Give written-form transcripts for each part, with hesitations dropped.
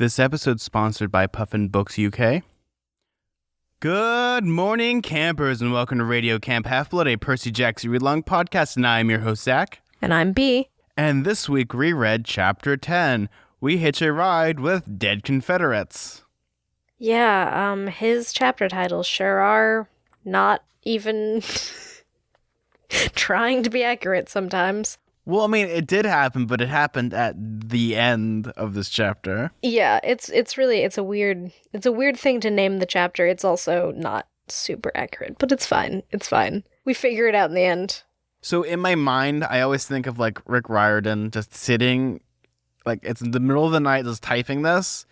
This episode's sponsored by Puffin Books UK. Good morning, campers, and welcome to Radio Camp Half-Blood, a Percy Jackson read-along podcast, and I'm your host, Zach. And I'm B. And this week, we read Chapter 10, We Hitch a Ride with Dead Confederates. Yeah, his chapter titles sure are not even trying to be accurate sometimes. Well, I mean, it did happen, but it happened at the end of this chapter. Yeah, it's a weird thing to name the chapter. It's also not super accurate, but it's fine. It's fine. We figure it out in the end. So in my mind, I always think of like Rick Riordan just sitting, like it's in the middle of the night just typing this,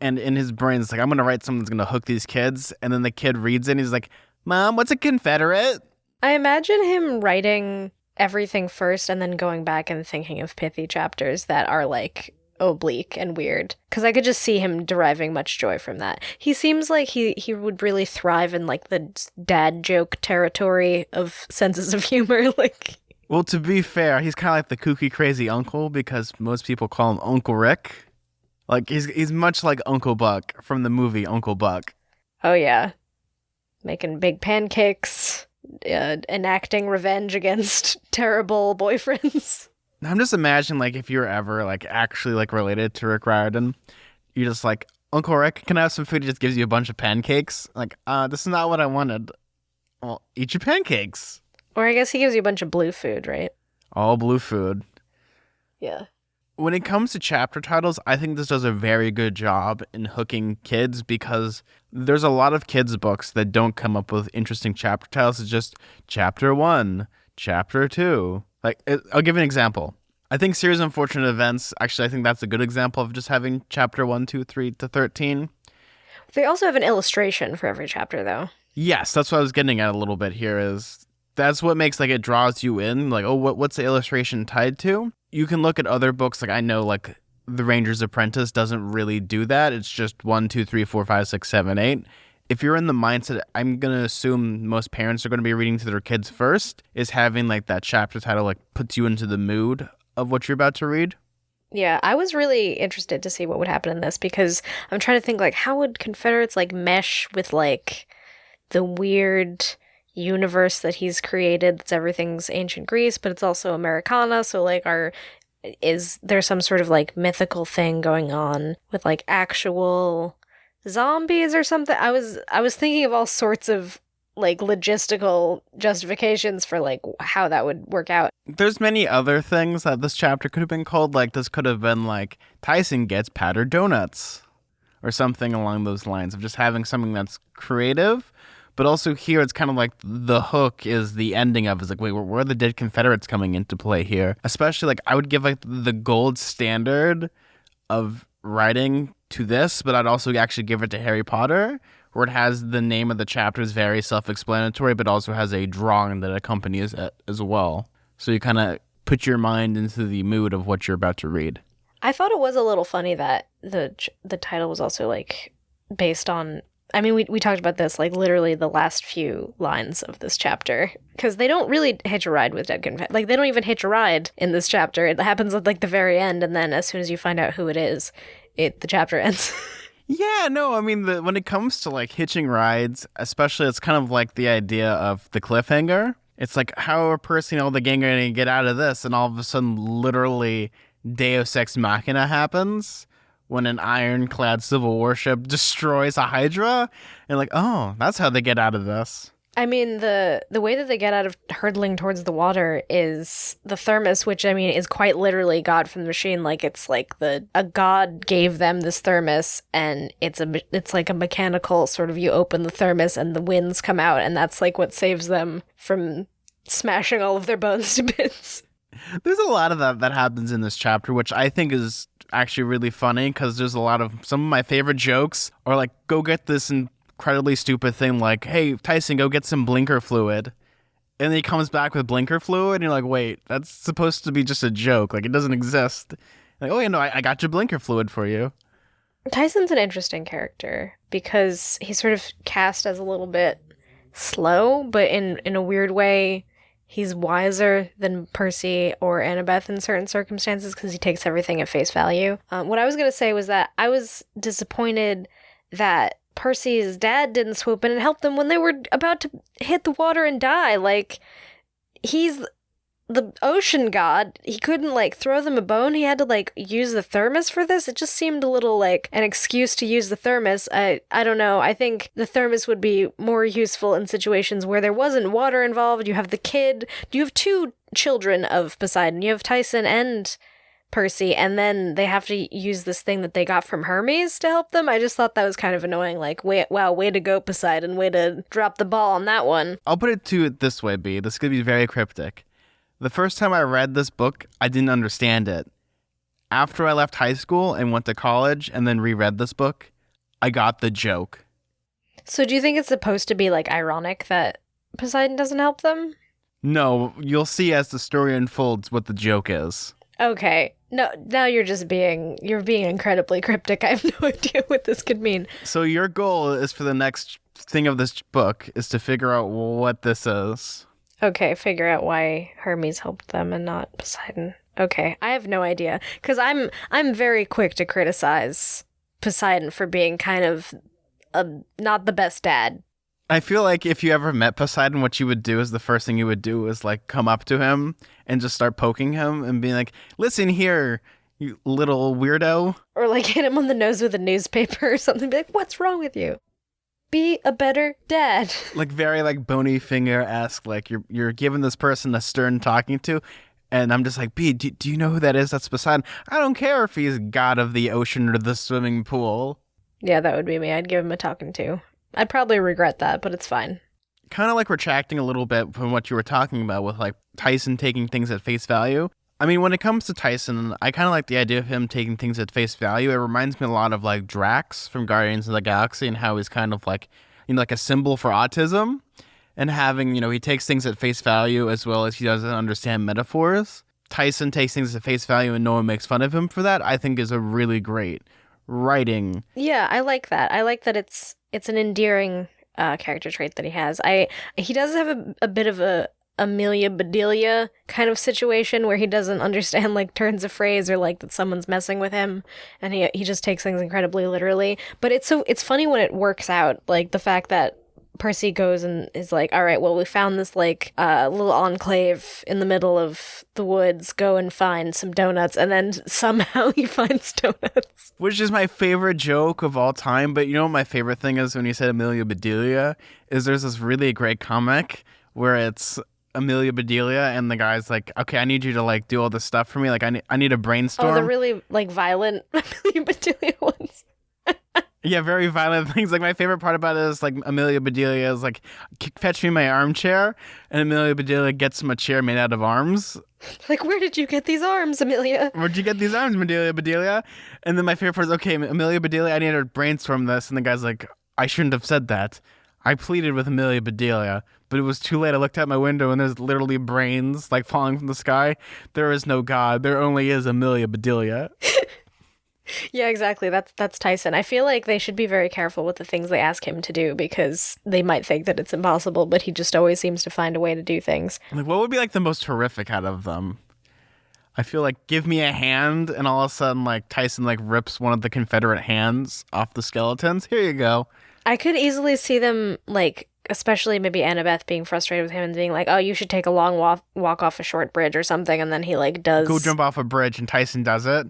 and in his brain it's like, I'm going to write something that's going to hook these kids, and then the kid reads it and he's like, Mom, what's a Confederate? I imagine him writing everything first and then going back and thinking of pithy chapters that are like oblique and weird, because I could just see him deriving much joy from that. He seems like he would really thrive in like the dad joke territory of senses of humor. Like, well, to be fair, he's kind of like the kooky crazy uncle, because most people call him Uncle Rick. Like he's much like Uncle Buck from the movie Uncle Buck. Oh yeah, making big pancakes, enacting revenge against terrible boyfriends. I'm just imagining, like, if you're ever, like, actually, like, related to Rick Riordan, you're just like, Uncle Rick, can I have some food? He just gives you a bunch of pancakes. Like, this is not what I wanted. Well, eat your pancakes. Or I guess he gives you a bunch of blue food, right? All blue food. Yeah. When it comes to chapter titles, I think this does a very good job in hooking kids, because there's a lot of kids' books that don't come up with interesting chapter titles. It's just Chapter 1, Chapter 2. Like, I'll give you an example. I think Series of Unfortunate Events, actually, I think that's a good example of just having Chapter 1, 2, 3 to 13. They also have an illustration for every chapter, though. Yes, that's what I was getting at a little bit here, is that's what makes, like, it draws you in. Like, oh, what's the illustration tied to? You can look at other books, like, I know, like, The Ranger's Apprentice doesn't really do that. It's just 1, 2, 3, 4, 5, 6, 7, 8. If you're in the mindset, I'm going to assume most parents are going to be reading to their kids first, is having, like, that chapter title, like, puts you into the mood of what you're about to read. Yeah, I was really interested to see what would happen in this, because I'm trying to think, like, how would Confederates, like, mesh with, like, the weird universe that he's created that's everything's ancient Greece, but it's also Americana, so, like, is there some sort of, like, mythical thing going on with, like, actual zombies or something? I was thinking of all sorts of like logistical justifications for like how that would work out. There's many other things that this chapter could have been called. Like, this could have been like Tyson gets powdered donuts or something along those lines, of just having something that's creative. But also here, it's kind of like the hook is the ending of, is like, wait, where are the dead Confederates coming into play here? Especially, like, I would give like the gold standard of writing to this, but I'd also actually give it to Harry Potter, where it has the name of the chapter is very self-explanatory, but also has a drawing that accompanies it as well. So you kind of put your mind into the mood of what you're about to read. I thought it was a little funny that the title was also like based on, I mean, we talked about this, like literally the last few lines of this chapter, because they don't really hitch a ride with Dead Confederates. Like, they don't even hitch a ride in this chapter. It happens at like the very end, and then as soon as you find out who it is, the chapter ends. Yeah, no, I mean, when it comes to like hitching rides, especially, it's kind of like the idea of the cliffhanger. It's like, how are Percy and all the gang going to get out of this? And all of a sudden, literally, Deus Ex Machina happens when an ironclad civil warship destroys a Hydra. And like, oh, that's how they get out of this. I mean, the way that they get out of hurtling towards the water is the thermos, which, I mean, is quite literally God from the machine. Like, it's like a god gave them this thermos, and it's like a mechanical sort of, you open the thermos and the winds come out, and that's like what saves them from smashing all of their bones to bits. There's a lot of that happens in this chapter, which I think is actually really funny, because there's a lot of, some of my favorite jokes are like, go get this incredibly stupid thing like, hey, Tyson, go get some blinker fluid. And then he comes back with blinker fluid, and you're like, wait, that's supposed to be just a joke. Like, it doesn't exist. Like, oh, yeah, no, I got your blinker fluid for you. Tyson's an interesting character, because he's sort of cast as a little bit slow, but in a weird way, he's wiser than Percy or Annabeth in certain circumstances because he takes everything at face value. What I was going to say was that I was disappointed that Percy's dad didn't swoop in and help them when they were about to hit the water and die. Like, he's the ocean god. He couldn't, like, throw them a bone. He had to, like, use the thermos for this. It just seemed a little like an excuse to use the thermos. I don't know. I think the thermos would be more useful in situations where there wasn't water involved. You have the kid. You have two children of Poseidon. You have Tyson and Percy, and then they have to use this thing that they got from Hermes to help them. I just thought that was kind of annoying. Like, wow, way to go, Poseidon. Way to drop the ball on that one. I'll put it to it this way, B. This could be very cryptic. The first time I read this book, I didn't understand it. After I left high school and went to college and then reread this book, I got the joke. So do you think it's supposed to be, like, ironic that Poseidon doesn't help them? No, you'll see as the story unfolds what the joke is. Okay. No, now you're being incredibly cryptic. I have no idea what this could mean. So your goal is for the next thing of this book is to figure out what this is. Okay, figure out why Hermes helped them and not Poseidon. Okay, I have no idea. Because I'm very quick to criticize Poseidon for being kind of not the best dad. I feel like if you ever met Poseidon, what you would do is the first thing you would do is like come up to him and just start poking him and being like, listen here, you little weirdo. Or like hit him on the nose with a newspaper or something. Be like, what's wrong with you? Be a better dad. Like very like bony finger-esque, like you're giving this person a stern talking to. And I'm just like, B, do you know who that is? That's Poseidon. I don't care if he's god of the ocean or the swimming pool. Yeah, that would be me. I'd give him a talking to. I'd probably regret that, but it's fine. Kind of like retracting a little bit from what you were talking about with like Tyson taking things at face value. I mean, when it comes to Tyson, I kind of like the idea of him taking things at face value. It reminds me a lot of like Drax from Guardians of the Galaxy and how he's kind of like, you know, like a symbol for autism and having, you know, he takes things at face value as well as he doesn't understand metaphors. Tyson takes things at face value and no one makes fun of him for that, I think is a really great writing. Yeah, I like that. I like that it's an endearing character trait that he has. He does have a bit of a Amelia Bedelia kind of situation where he doesn't understand like turns of phrase or like that someone's messing with him, and he just takes things incredibly literally. But it's funny when it works out, like the fact that Percy goes and is like, all right, well, we found this like little enclave in the middle of the woods, go and find some donuts, and then somehow he finds donuts. Which is my favorite joke of all time, but you know what my favorite thing is when you said Amelia Bedelia is there's this really great comic where it's Amelia Bedelia and the guy's like, okay, I need you to like do all this stuff for me, like I need a brainstorm. Oh, the really like violent Amelia Bedelia ones. Yeah, very violent things. Like my favorite part about it is like Amelia Bedelia is like, fetch me my armchair, and Amelia Bedelia gets him a chair made out of arms. Like, where did you get these arms, Amelia? Where'd you get these arms, Amelia Bedelia? And then my favorite part is, okay, Amelia Bedelia, I need to brainstorm this, and the guy's like, I shouldn't have said that. I pleaded with Amelia Bedelia, but it was too late. I looked out my window and there's literally brains like falling from the sky. There is no God. There only is Amelia Bedelia. Yeah, exactly. That's Tyson. I feel like they should be very careful with the things they ask him to do because they might think that it's impossible, but he just always seems to find a way to do things. Like, what would be like the most horrific out of them? I feel like give me a hand, and all of a sudden, like Tyson like rips one of the Confederate hands off the skeletons. Here you go. I could easily see them like, especially maybe Annabeth being frustrated with him and being like, oh, you should take a long walk off a short bridge or something, and then he like does go jump off a bridge, and Tyson does it.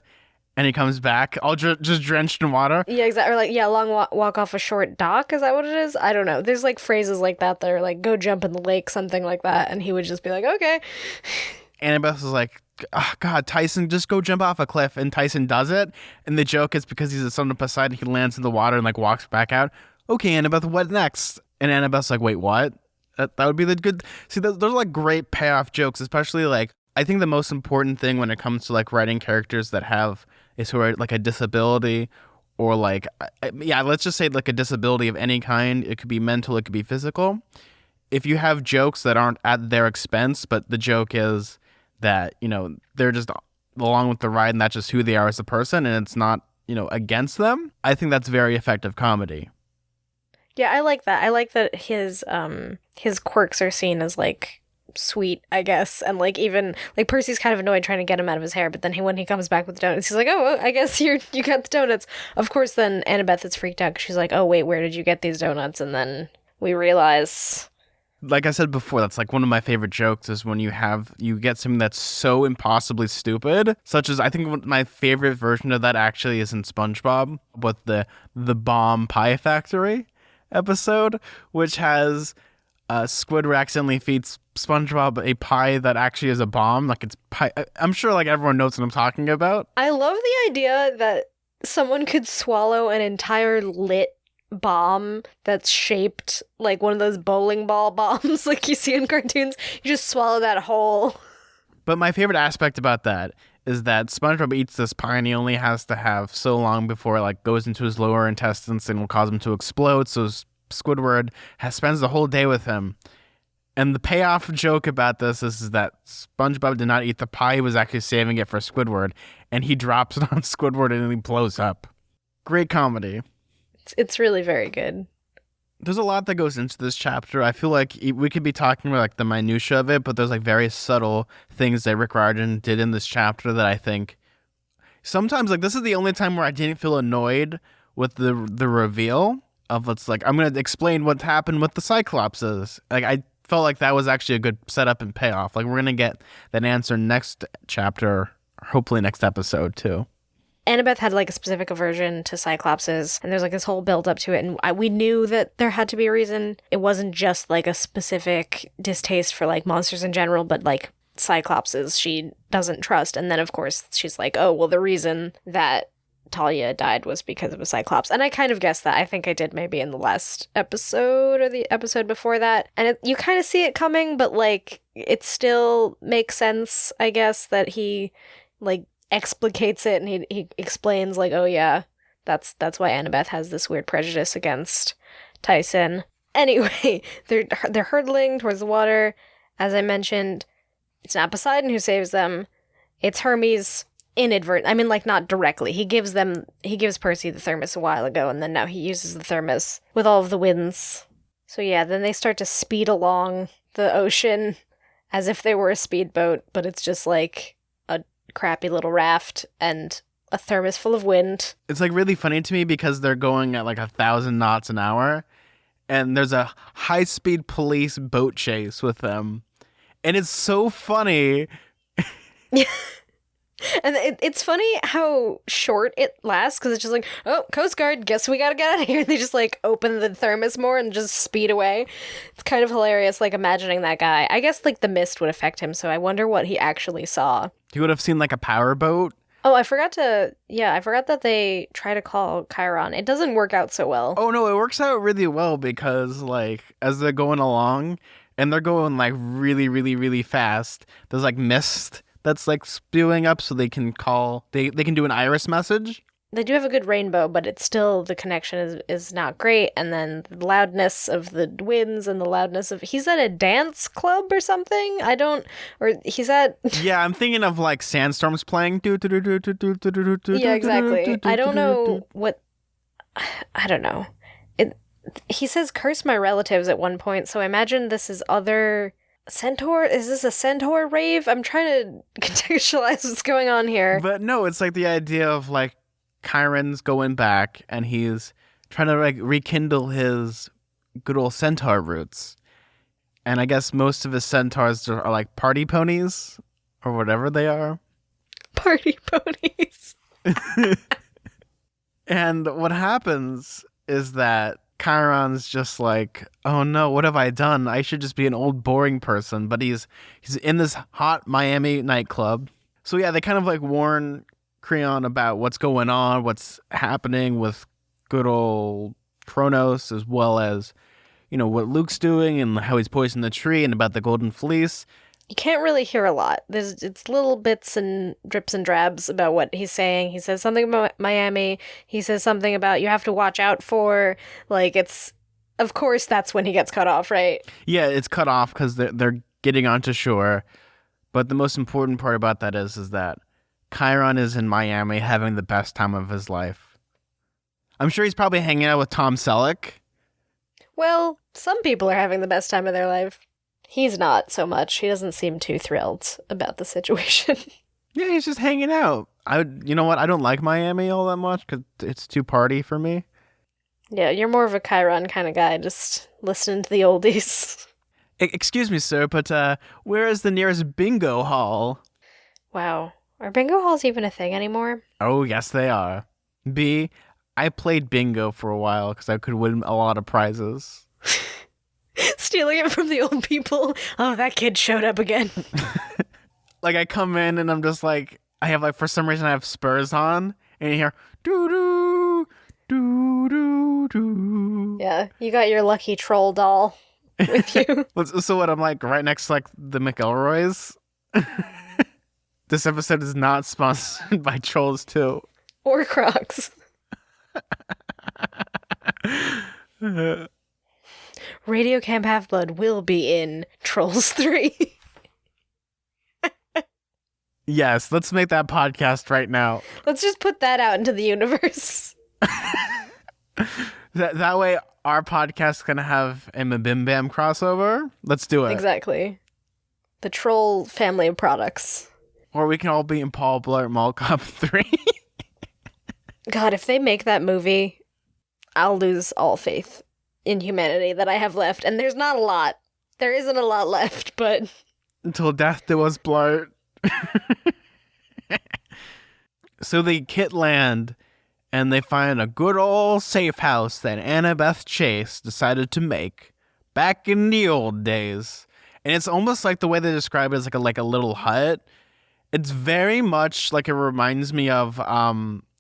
And he comes back, all just drenched in water. Yeah, exactly. Or like, yeah, long walk off a short dock. Is that what it is? I don't know. There's like phrases like that that are like, go jump in the lake, something like that. And he would just be like, okay. Annabeth was like, oh, God, Tyson, just go jump off a cliff. And Tyson does it. And the joke is because he's a son of Poseidon, he lands in the water and like walks back out. Okay, Annabeth, what next? And Annabeth's like, wait, what? That would be the good. See, those are like great payoff jokes, especially like, I think the most important thing when it comes to like writing characters that have is sort of like a disability or like, yeah, let's just say like a disability of any kind. It could be mental, it could be physical. If you have jokes that aren't at their expense, but the joke is that, you know, they're just along with the ride and that's just who they are as a person and it's not, you know, against them, I think that's very effective comedy. Yeah, I like that. I like that his quirks are seen as like sweet, I guess. And like even like Percy's kind of annoyed trying to get him out of his hair, but then when he comes back with the donuts, he's like, "Oh, well, I guess you got the donuts." Of course, then Annabeth is freaked out because she's like, "Oh wait, where did you get these donuts?" And then we realize, like I said before, that's like one of my favorite jokes is when you get something that's so impossibly stupid, such as I think my favorite version of that actually is in SpongeBob with the bomb pie factory episode, which has Squidward accidentally feeds SpongeBob a pie that actually is a bomb. Like it's pie. I'm sure like everyone knows what I'm talking about. I love the idea that someone could swallow an entire lit bomb that's shaped like one of those bowling ball bombs like you see in cartoons. You just swallow that whole. But my favorite aspect about that is that SpongeBob eats this pie and he only has to have so long before it like goes into his lower intestines and will cause him to explode. So Squidward spends the whole day with him. And the payoff joke about this is that SpongeBob did not eat the pie. He was actually saving it for Squidward. And he drops it on Squidward and he blows up. Great comedy. It's really very good. There's a lot that goes into this chapter. I feel like we could be talking about like the minutia of it, but there's like very subtle things that Rick Riordan did in this chapter that I think sometimes like this is the only time where I didn't feel annoyed with the reveal of it's like I'm gonna explain what happened with the Cyclopses. Like I felt like that was actually a good setup and payoff. Like we're gonna get that answer next chapter, hopefully next episode too. Annabeth had like a specific aversion to Cyclopses, and there's like this whole build up to it, and we knew that there had to be a reason. It wasn't just like a specific distaste for like monsters in general, but like Cyclopses she doesn't trust. And then of course she's like, oh well, the reason that Talia died was because of a Cyclops. And I kind of guessed that. I think I did maybe in the last episode or the episode before that. And you kind of see it coming, but like it still makes sense, I guess, that he like explicates it and he explains like, oh yeah, that's why Annabeth has this weird prejudice against Tyson. Anyway, they're hurtling towards the water. As I mentioned, it's not Poseidon who saves them. It's Hermes inadvertent. I mean, like not directly. He gives Percy the thermos a while ago, and then now he uses the thermos with all of the winds. So yeah, then they start to speed along the ocean as if they were a speedboat, but it's just like a crappy little raft and a thermos full of wind. It's like really funny to me because they're going at like 1,000 knots an hour, and there's a high-speed police boat chase with them, and it's so funny. And it's funny how short it lasts, because it's just like, oh, Coast Guard, guess we gotta get out of here. They just like open the thermos more and just speed away. It's kind of hilarious, like imagining that guy. I guess like the mist would affect him, so I wonder what he actually saw. He would have seen like a power boat. Oh, I forgot that they try to call Chiron. It doesn't work out so well. Oh no, it works out really well because like as they're going along and they're going like really, really, really fast, there's like mist that's like spewing up so they can do an iris message. They do have a good rainbow, but it's still, the connection is not great. And then the loudness of the winds and the loudness of, he's at a dance club or something? Yeah, I'm thinking of like sandstorms playing. Yeah, exactly. I don't know what, I don't know. He says curse my relatives at one point, so I imagine this is other... Centaur? Is this a centaur rave? I'm trying to contextualize what's going on here. But no, it's like the idea of like Chiron's going back and he's trying to like rekindle his good old centaur roots. And I guess most of his centaurs are like party ponies or whatever they are. Party ponies. And what happens is that Chiron's just like, oh no, what have I done? I should just be an old boring person. But he's in this hot Miami nightclub. So yeah, they kind of like warn Creon about what's going on, what's happening with good old Kronos, as well as, you know, what Luke's doing and how he's poisoned the tree and about the golden fleece. You can't really hear a lot. It's little bits and drips and drabs about what he's saying. He says something about Miami. He says something about you have to watch out for, like, it's, of course, that's when he gets cut off, right? Yeah, it's cut off because they're getting onto shore. But the most important part about that is that Chiron is in Miami having the best time of his life. I'm sure he's probably hanging out with Tom Selleck. Well, some people are having the best time of their life. He's not so much. He doesn't seem too thrilled about the situation. Yeah, he's just hanging out. You know what? I don't like Miami all that much because it's too party for me. Yeah, you're more of a Chiron kind of guy, just listening to the oldies. Excuse me, sir, but where is the nearest bingo hall? Wow. Are bingo halls even a thing anymore? Oh, yes, they are. B, I played bingo for a while because I could win a lot of prizes. Stealing it from the old people. Oh, that kid showed up again. Like, I come in and I'm just like, I have, like, for some reason I have spurs on, and you hear, doo-doo, doo-doo-doo. Yeah, you got your lucky troll doll with you. So what, I'm like right next to, like, the McElroys? This episode is not sponsored by Trolls 2. Or Crocs. Radio Camp Half-Blood will be in Trolls 3. Yes, let's make that podcast right now. Let's just put that out into the universe. That way our podcast can have a Mabim Bam crossover. Let's do it. Exactly. The Troll family of products. Or we can all be in Paul Blart Mall Cop 3. God, if they make that movie, I'll lose all faith in humanity that I have left. And there's not a lot. There isn't a lot left, but... Until death do us Blart. So they kit land, and they find a good old safe house that Magnus Chase decided to make back in the old days. And it's almost like the way they describe it as like a little hut. It's very much like it reminds me of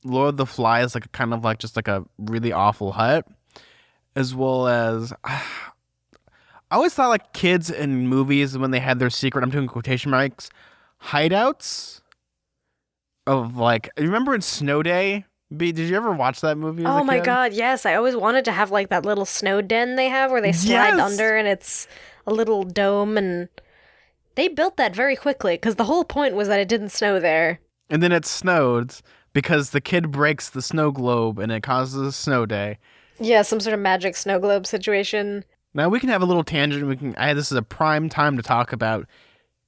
Lord of the Flies, like kind of like just like a really awful hut, as well as I always thought like kids in movies when they had their secret, I'm doing quotation marks, hideouts of like, you remember in Snow Day? B, did you ever watch that movie as a Oh my kid? God, yes. I always wanted to have like that little snow den they have where they slide Yes! under and it's a little dome, and they built that very quickly because the whole point was that it didn't snow there. And then it snowed because the kid breaks the snow globe and it causes a snow day. Yeah, some sort of magic snow globe situation. Now we can have a little tangent. This is a prime time to talk about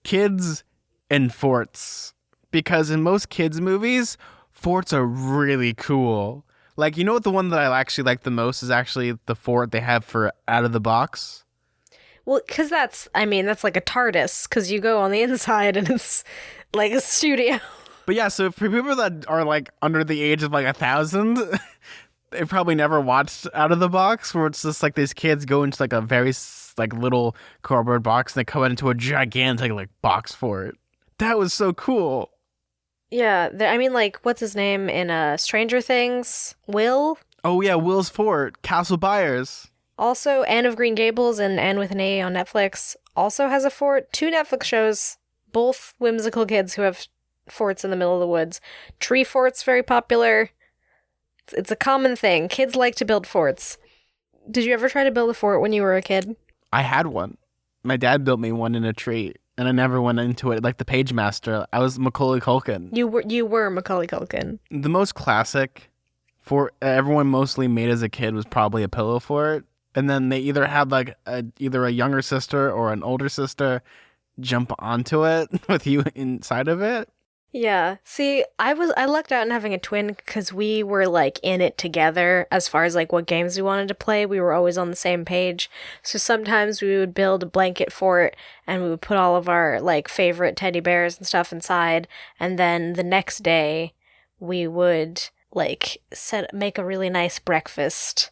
kids and forts, because in most kids movies, forts are really cool. Like, you know what, the one that I actually like the most is actually the fort they have for Out of the Box. Well, because that's like a TARDIS, because you go on the inside and it's like a studio. But yeah, so for people that are like under the age of like 1,000, they probably never watched Out of the Box, where it's just like these kids go into like a very like little cardboard box and they come into a gigantic like box fort. That was so cool. Yeah, like, what's his name in Stranger Things? Will? Oh yeah, Will's Fort, Castle Byers. Also, Anne of Green Gables and Anne with an A on Netflix also has a fort. 2 Netflix shows, both whimsical kids who have forts in the middle of the woods. Tree forts, very popular. It's a common thing. Kids like to build forts. Did you ever try to build a fort when you were a kid? I had one. My dad built me one in a tree, and I never went into it like the Page Master. I was Macaulay Culkin. You were Macaulay Culkin. The most classic fort everyone mostly made as a kid was probably a pillow fort. And then they either had like either a younger sister or an older sister jump onto it with you inside of it. Yeah. See, I lucked out in having a twin because we were like in it together as far as like what games we wanted to play. We were always on the same page. So sometimes we would build a blanket fort and we would put all of our like favorite teddy bears and stuff inside. And then the next day we would like make a really nice breakfast,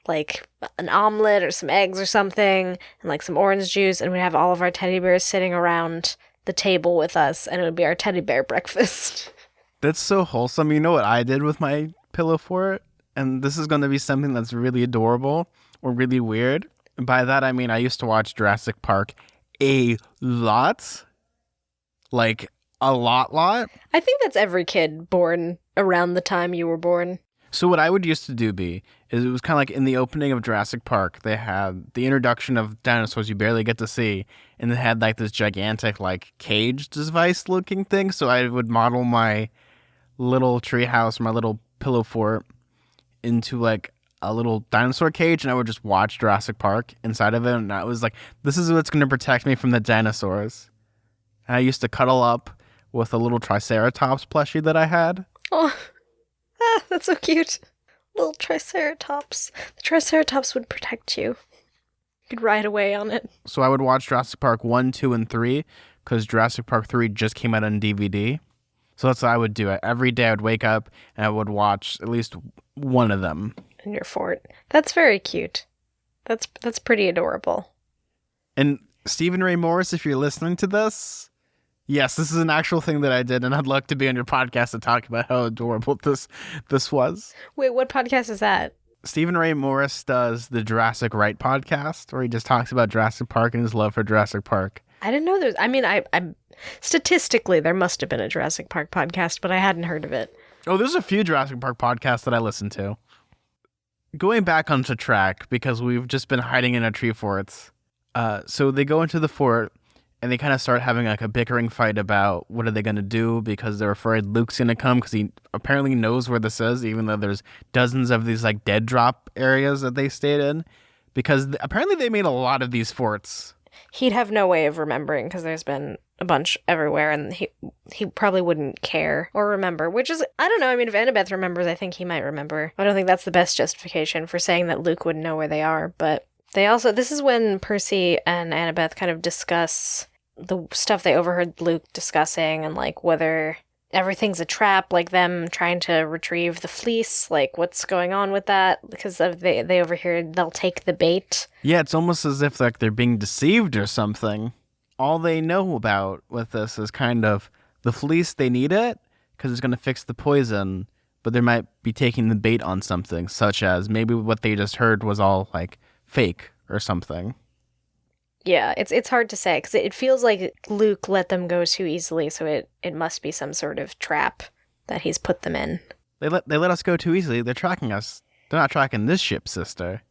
like an omelet or some eggs or something and like some orange juice, and we'd have all of our teddy bears sitting around the table with us, and it would be our teddy bear breakfast. That's so wholesome. You know what I did with my pillow fort? And this is going to be something that's really adorable or really weird. By that, I mean I used to watch Jurassic Park a lot. Like, a lot. I think that's every kid born around the time you were born. So what I would used to do, is it was kind of like in the opening of Jurassic Park, they had the introduction of dinosaurs you barely get to see, and they had like this gigantic like cage device looking thing. So I would model my little treehouse, my little pillow fort, into like a little dinosaur cage, and I would just watch Jurassic Park inside of it. And I was like, this is what's going to protect me from the dinosaurs. And I used to cuddle up with a little Triceratops plushie that I had. Oh, that's so cute. Little Triceratops. The Triceratops would protect you. You could ride away on it. So I would watch Jurassic Park 1, 2, and 3 because Jurassic Park 3 just came out on DVD. So that's what I would do. Every day I would wake up and I would watch at least one of them. In your fort. That's very cute. That's pretty adorable. And Stephen Ray Morris, if you're listening to this, yes, this is an actual thing that I did, and I'd love to be on your podcast to talk about how adorable this was. Wait, what podcast is that? Stephen Ray Morris does the Jurassic Right podcast, where he just talks about Jurassic Park and his love for Jurassic Park. I didn't know there's... I mean, I'm statistically, there must have been a Jurassic Park podcast, but I hadn't heard of it. Oh, there's a few Jurassic Park podcasts that I listen to. Going back onto track, because we've just been hiding in our tree forts. So they go into the fort, and they kind of start having like a bickering fight about what are they going to do because they're afraid Luke's going to come because he apparently knows where this is, even though there's dozens of these like dead drop areas that they stayed in, because apparently they made a lot of these forts. He'd have no way of remembering because there's been a bunch everywhere, and he probably wouldn't care or remember, which is, I don't know. I mean, if Annabeth remembers, I think he might remember. I don't think that's the best justification for saying that Luke wouldn't know where they are, but they also, this is when Percy and Annabeth kind of discuss the stuff they overheard Luke discussing and like whether everything's a trap, like them trying to retrieve the fleece, like what's going on with that, because they overhear they'll take the bait. Yeah, it's almost as if like they're being deceived or something. All they know about with this is kind of the fleece, they need it because it's going to fix the poison, but they might be taking the bait on something, such as maybe what they just heard was all like fake or something. Yeah, it's hard to say because it feels like Luke let them go too easily, so it must be some sort of trap that he's put them in. They let us go too easily. They're tracking us. They're not tracking this ship, sister.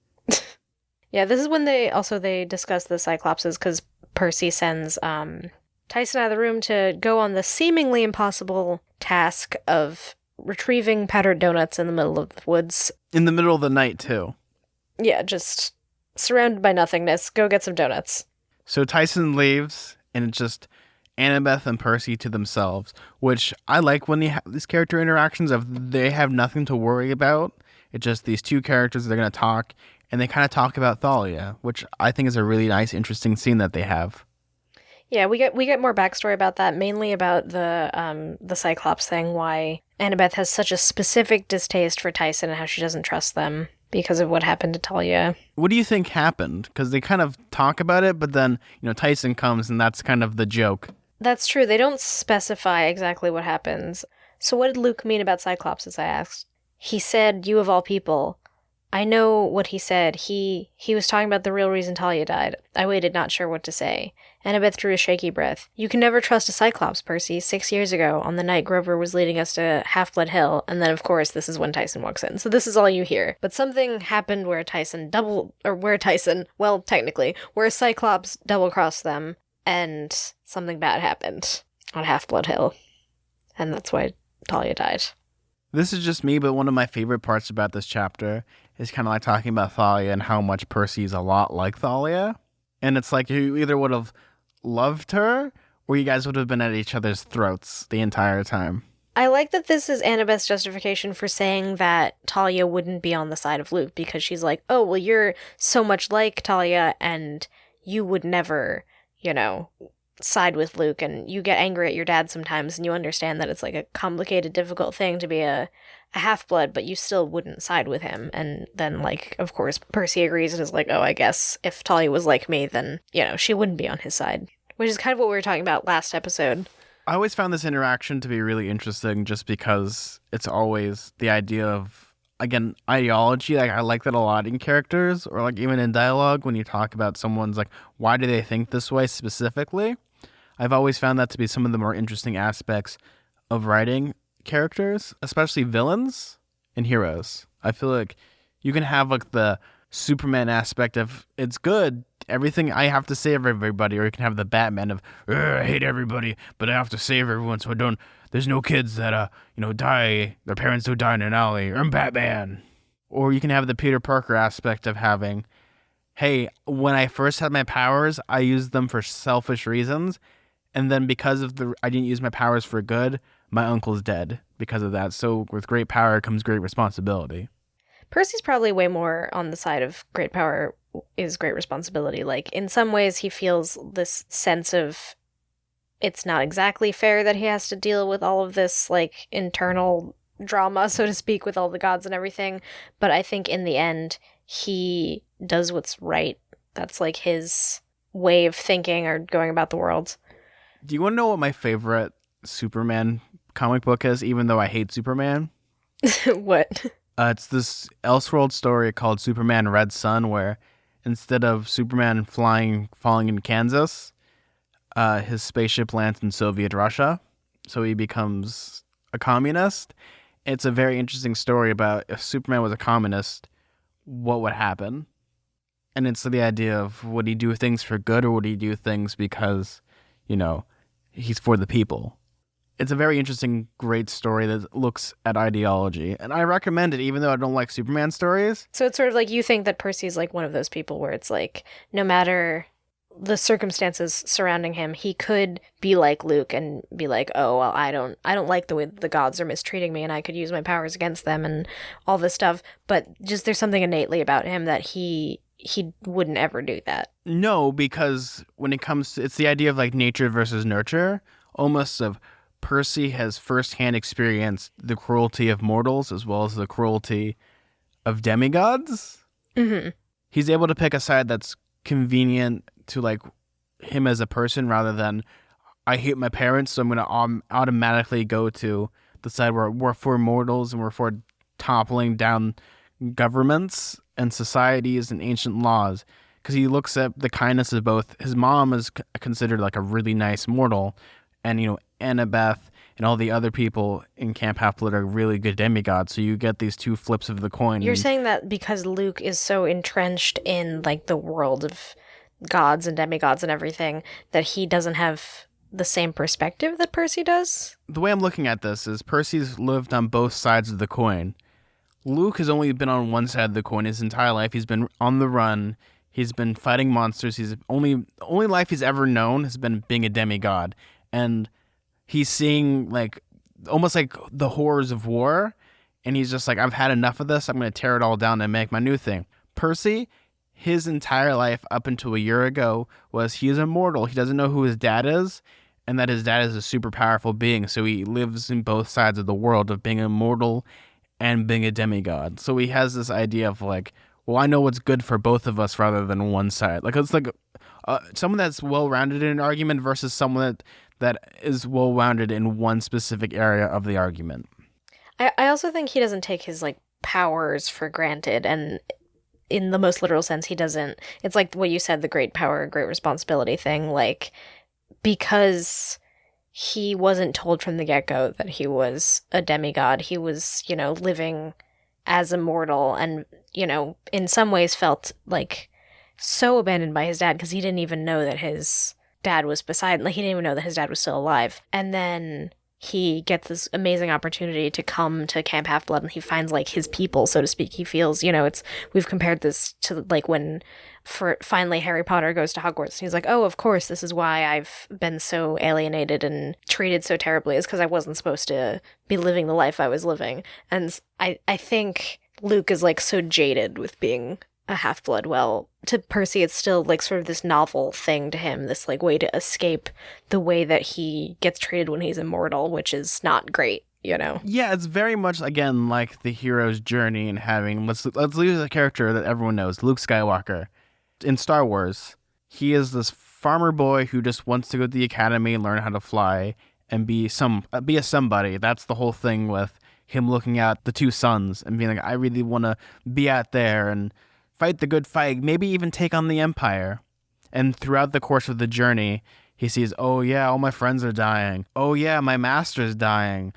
Yeah, this is when they discuss the Cyclopses because Percy sends Tyson out of the room to go on the seemingly impossible task of retrieving powdered donuts in the middle of the woods. In the middle of the night, too. Yeah, just surrounded by nothingness. Go get some donuts. So Tyson leaves, and it's just Annabeth and Percy to themselves, which I like when you have these character interactions of they have nothing to worry about. It's just these two characters, they're going to talk, and they kind of talk about Thalia, which I think is a really nice, interesting scene that they have. Yeah, we get more backstory about that, mainly about the Cyclops thing, why Annabeth has such a specific distaste for Tyson and how she doesn't trust them because of what happened to Thalia. What do you think happened? Because they kind of talk about it, but then, Tyson comes and that's kind of the joke. That's true. They don't specify exactly what happens. So what did Luke mean about Cyclopses, I asked. He said, you of all people. I know what he said. He was talking about the real reason Thalia died. I waited, not sure what to say. Annabeth drew a shaky breath. You can never trust a Cyclops, Percy. 6 years ago, on the night Grover was leading us to Half-Blood Hill, and then, of course, this is when Tyson walks in. So this is all you hear. But something happened where where Cyclops double-crossed them, and something bad happened on Half-Blood Hill. And that's why Thalia died. This is just me, but one of my favorite parts about this chapter is kind of like talking about Thalia and how much Percy's a lot like Thalia. And it's like you either would have loved her or you guys would have been at each other's throats the entire time. I like that this is Annabeth's justification for saying that Thalia wouldn't be on the side of Luke because she's like, oh, well, you're so much like Thalia and you would never, side with Luke, and you get angry at your dad sometimes and you understand that it's like a complicated, difficult thing to be a half-blood, but you still wouldn't side with him. And then, of course, Percy agrees and is like, oh, I guess if Thalia was like me, then, she wouldn't be on his side. Which is kind of what we were talking about last episode. I always found this interaction to be really interesting just because it's always the idea of, again, ideology. Like, I like that a lot in characters or like even in dialogue when you talk about someone's like, why do they think this way specifically? I've always found that to be some of the more interesting aspects of writing characters, especially villains and heroes. I feel like you can have like the Superman aspect of it's good, everything I have to save everybody, or you can have the Batman of I hate everybody, but I have to save everyone so there's no kids that die, their parents don't die in an alley, or I'm Batman. Or you can have the Peter Parker aspect of having, hey, when I first had my powers, I used them for selfish reasons. And then because of I didn't use my powers for good, my uncle's dead because of that. So with great power comes great responsibility. Percy's probably way more on the side of great power is great responsibility. Like, in some ways, he feels this sense of it's not exactly fair that he has to deal with all of this, like, internal drama, so to speak, with all the gods and everything. But I think in the end, he does what's right. That's, like, his way of thinking or going about the world. Do you want to know what my favorite Superman comic book is, even though I hate Superman? What? It's this Elseworld story called Superman Red Sun, where instead of Superman falling in Kansas, his spaceship lands in Soviet Russia, so he becomes a communist. It's a very interesting story about if Superman was a communist, what would happen? And it's the idea of, would he do things for good, or would he do things because, he's for the people? It's a very interesting, great story that looks at ideology. And I recommend it, even though I don't like Superman stories. So it's sort of like you think that Percy's like one of those people where it's like, no matter the circumstances surrounding him, he could be like Luke and be like, oh, well, I don't like the way the gods are mistreating me and I could use my powers against them and all this stuff. But just there's something innately about him that he wouldn't ever do that. No, because when it comes to, it's the idea of like nature versus nurture, almost of Percy has firsthand experienced the cruelty of mortals as well as the cruelty of demigods. Mm-hmm. He's able to pick a side that's convenient to like him as a person rather than, I hate my parents, so I'm going to automatically go to the side where we're for mortals and we're for toppling down governments and societies and ancient laws. Because he looks at the kindness of both. His mom is considered like a really nice mortal, and Annabeth and all the other people in Camp Half-Blood are really good demigods. So you get these two flips of the coin. You're saying that because Luke is so entrenched in like the world of gods and demigods and everything, that he doesn't have the same perspective that Percy does? The way I'm looking at this is Percy's lived on both sides of the coin. Luke has only been on one side of the coin his entire life. He's been on the run. He's been fighting monsters. He's only life he's ever known has been being a demigod. And he's seeing like almost like the horrors of war, and he's just like, I've had enough of this. I'm going to tear it all down and make my new thing. Percy, his entire life up until a year ago was he's immortal. He doesn't know who his dad is, and that his dad is a super powerful being. So he lives in both sides of the world of being immortal and being a demigod. So he has this idea of like, well, I know what's good for both of us rather than one side. Like it's like someone that's well-rounded in an argument versus someone that is well-rounded in one specific area of the argument. I also think he doesn't take his like powers for granted, and in the most literal sense, he doesn't. It's like what you said, the great power, great responsibility thing. Like, because he wasn't told from the get-go that he was a demigod. He was, living as a mortal and, in some ways felt like so abandoned by his dad because he didn't even know that his dad was beside, like he didn't even know that his dad was still alive. And then he gets this amazing opportunity to come to Camp Half-Blood and he finds like his people, so to speak. He feels, we've compared this to like when finally Harry Potter goes to Hogwarts. And he's like, oh, of course, this is why I've been so alienated and treated so terribly, is because I wasn't supposed to be living the life I was living. And I think Luke is like so jaded with being a half-blood. Well, to Percy, it's still like sort of this novel thing to him, this like way to escape the way that he gets treated when he's immortal, which is not great, Yeah, it's very much again like the hero's journey and having let's leave a character that everyone knows, Luke Skywalker. In Star Wars, he is this farmer boy who just wants to go to the academy and learn how to fly and be a somebody. That's the whole thing with him looking at the two suns and being like, I really want to be out there and fight the good fight, maybe even take on the Empire. And throughout the course of the journey, he sees, oh yeah, all my friends are dying. Oh yeah, my master's dying.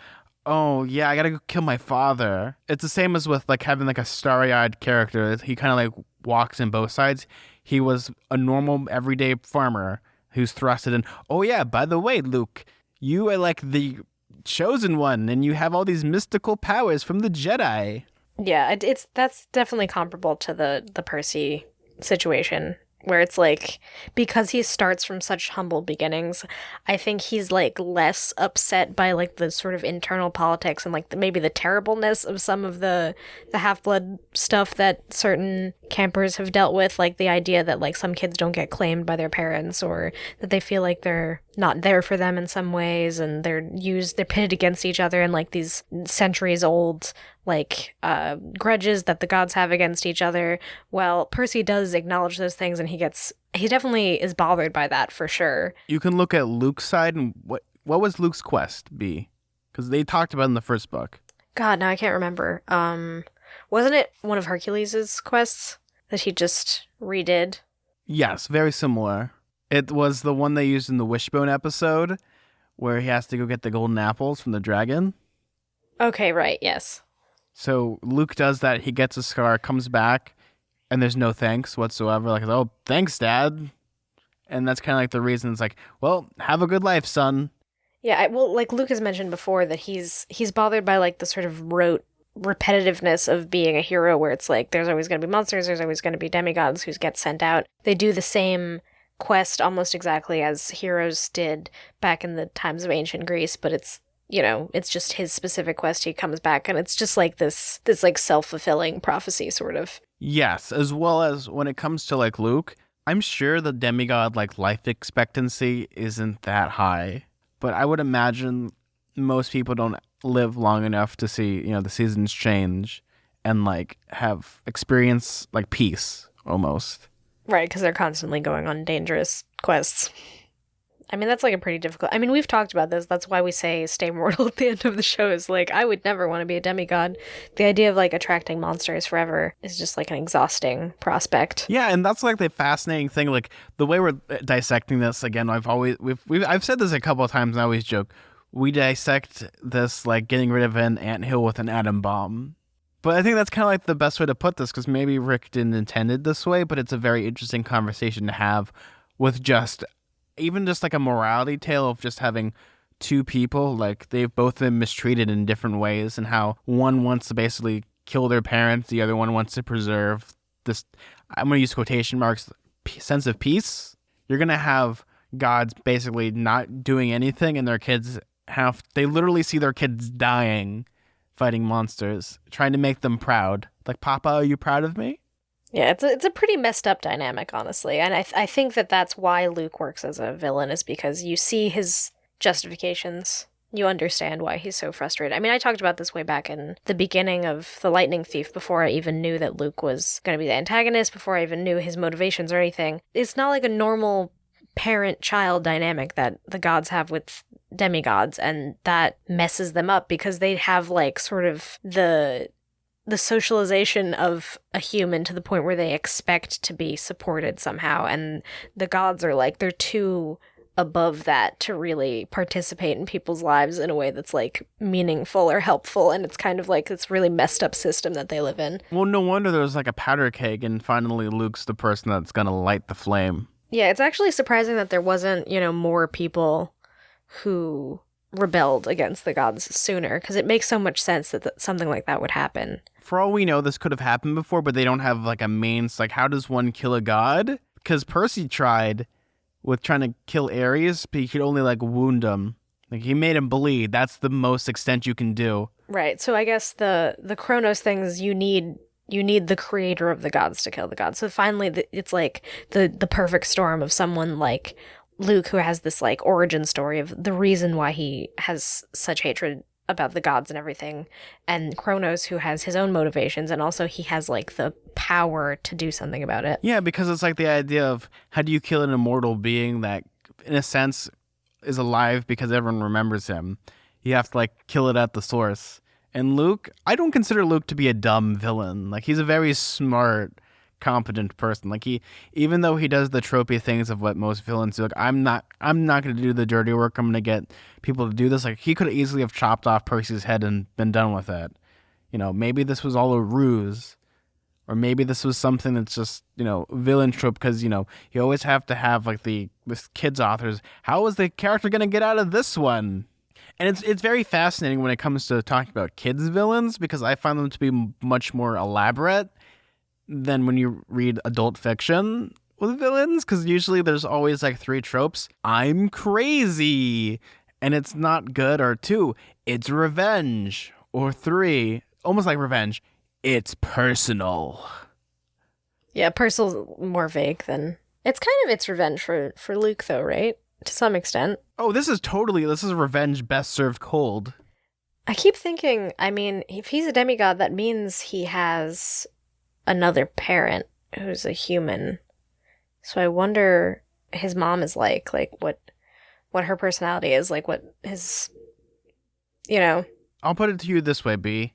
Oh yeah, I gotta go kill my father. It's the same as with like having like a starry-eyed character. He kind of like walks in both sides. He was a normal everyday farmer who's thrusted in, oh yeah, by the way, Luke, you are like the chosen one and you have all these mystical powers from the Jedi. Yeah, that's definitely comparable to the Percy situation, where it's like, because he starts from such humble beginnings, I think he's like less upset by like the sort of internal politics and like maybe the terribleness of some of the half-blood stuff that certain campers have dealt with, like the idea that like some kids don't get claimed by their parents, or that they feel like they're not there for them in some ways, and they're pitted against each other in like these centuries old like grudges that the gods have against each other. Well, Percy does acknowledge those things, and he definitely is bothered by that for sure. You can look at Luke's side, and what was Luke's quest be? Because they talked about it in the first book. God, now I can't remember. Wasn't it one of Hercules's quests that he just redid? Yes, very similar. It was the one they used in the Wishbone episode, where he has to go get the golden apples from the dragon. Okay, right, yes. So Luke does that. He gets a scar, comes back, and there's no thanks whatsoever. Like, oh, thanks, Dad. And that's kind of like the reason. It's like, well, have a good life, son. Yeah, well, like Luke has mentioned before, that he's bothered by like the sort of rote repetitiveness of being a hero, where it's like there's always going to be monsters, there's always going to be demigods who get sent out. They do the same quest almost exactly as heroes did back in the times of ancient Greece, but it's, you know, it's just his specific quest. He comes back, and it's just like this like self-fulfilling prophecy sort of. Yes, as well as when it comes to like Luke, I'm sure the demigod like life expectancy isn't that high, but I would imagine most people don't live long enough to see, you know, the seasons change and like have experience like peace almost. Right, because they're constantly going on dangerous quests. I mean, that's like a pretty difficult... I mean, we've talked about this. That's why we say stay mortal at the end of the show. Is like, I would never want to be a demigod. The idea of like attracting monsters forever is just like an exhausting prospect. Yeah, and that's like the fascinating thing. Like the way we're dissecting this again, I've said this a couple of times and I always joke. We dissect this like getting rid of an anthill with an atom bomb. But I think that's kind of like the best way to put this, because maybe Rick didn't intend it this way, but it's a very interesting conversation to have with even just like a morality tale of just having two people, like they've both been mistreated in different ways, and how one wants to basically kill their parents, the other one wants to preserve this, I'm going to use quotation marks, sense of peace. You're going to have gods basically not doing anything, and their kids they literally see their kids dying fighting monsters, trying to make them proud. Like, Papa, are you proud of me? Yeah, it's a pretty messed up dynamic, honestly. And I think that's why Luke works as a villain, is because you see his justifications. You understand why he's so frustrated. I mean, I talked about this way back in the beginning of The Lightning Thief, before I even knew that Luke was going to be the antagonist, before I even knew his motivations or anything. It's not like a normal parent-child dynamic that the gods have with demigods, and that messes them up because they have like sort of the socialization of a human to the point where they expect to be supported somehow, and the gods are like, they're too above that to really participate in people's lives in a way that's like meaningful or helpful, and it's kind of like this really messed up system that they live in. Well, no wonder there's like a powder keg, and finally Luke's the person that's gonna light the flame. Yeah, it's actually surprising that there wasn't, you know, more people who rebelled against the gods sooner, because it makes so much sense that something like that would happen. For all we know, this could have happened before, but they don't have like a main, like, how does one kill a god? Because Percy tried with trying to kill Ares, but he could only like wound him. Like, he made him bleed. That's the most extent you can do. Right. So I guess the Kronos things, you need the creator of the gods to kill the gods. So finally, it's like the perfect storm of someone like Luke, who has this like origin story of the reason why he has such hatred about the gods and everything, and Kronos, who has his own motivations, and also he has like the power to do something about it. Yeah, because it's like the idea of, how do you kill an immortal being that in a sense is alive because everyone remembers him? You have to like kill it at the source. And Luke, I don't consider Luke to be a dumb villain. Like, he's a very smart, competent person. Like, even though he does the tropey things of what most villains do, like, I'm not going to do the dirty work. I'm going to get people to do this. Like, he could easily have chopped off Percy's head and been done with it. You know, maybe this was all a ruse, or maybe this was something that's just, you know, villain trope, because, you know, you always have to have like this kids authors. How is the character going to get out of this one? And it's very fascinating when it comes to talking about kids' villains, because I find them to be much more elaborate than when you read adult fiction with villains, because usually there's always like 3 tropes. I'm crazy, and it's not good, or 2, it's revenge, or 3, almost like revenge, it's personal. Yeah, personal's more vague than... It's kind of its revenge for Luke, though, right? To some extent. Oh, this is revenge best served cold. I keep thinking, I mean, if he's a demigod, that means he has another parent who's a human. So I wonder his mom is like what her personality is, like what his, you know. I'll put it to you this way, B.